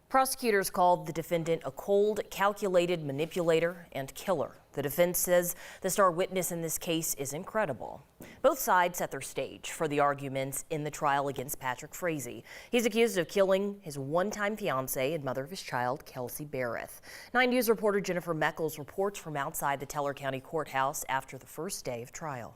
Prosecutors called the defendant a cold, calculated manipulator and killer. The defense says the star witness in this case is incredible. Both sides set their stage for the arguments in the trial against Patrick Frazee. He's accused of killing his one-time fiancee and mother of his child, Kelsey Berreth. 9 News reporter Jennifer Meckles reports from outside the Teller County Courthouse after the first day of trial.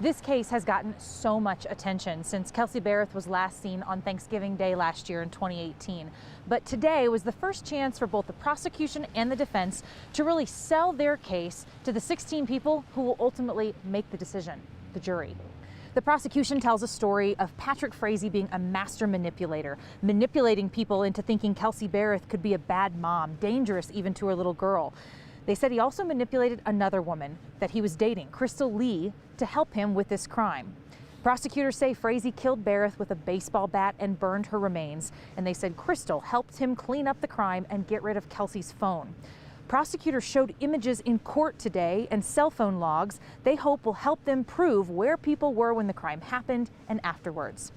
This case has gotten so much attention since Kelsey Berreth was last seen on Thanksgiving Day last year in 2018. But today was the first chance for both the prosecution and the defense to really sell their case to the 16 people who will ultimately make the decision, the jury. The prosecution tells a story of Patrick Frazee being a master manipulator, manipulating people into thinking Kelsey Berreth could be a bad mom, dangerous even to her little girl. They said he also manipulated another woman that he was dating, Crystal Lee, to help him with this crime. Prosecutors say Frazee killed Berreth with a baseball bat and burned her remains, and they said Crystal helped him clean up the crime and get rid of Kelsey's phone. Prosecutors showed images in court today and cell phone logs they hope will help them prove where people were when the crime happened and afterwards.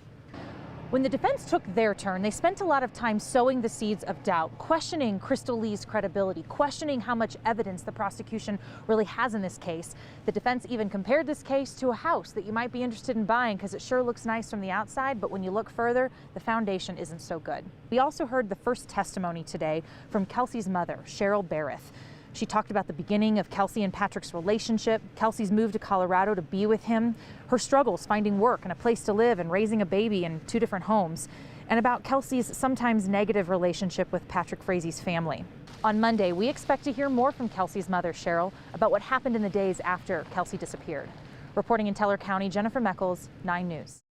When the defense took their turn, they spent a lot of time sowing the seeds of doubt, questioning Crystal Lee's credibility, questioning how much evidence the prosecution really has in this case. The defense even compared this case to a house that you might be interested in buying because it sure looks nice from the outside, but when you look further, the foundation isn't so good. We also heard the first testimony today from Kelsey's mother, Cheryl Berreth. She talked about the beginning of Kelsey and Patrick's relationship, Kelsey's move to Colorado to be with him, her struggles finding work and a place to live and raising a baby in 2 different homes, and about Kelsey's sometimes negative relationship with Patrick Frazee's family. On Monday, we expect to hear more from Kelsey's mother, Cheryl, about what happened in the days after Kelsey disappeared. Reporting in Teller County, Jennifer Meckles, 9 News.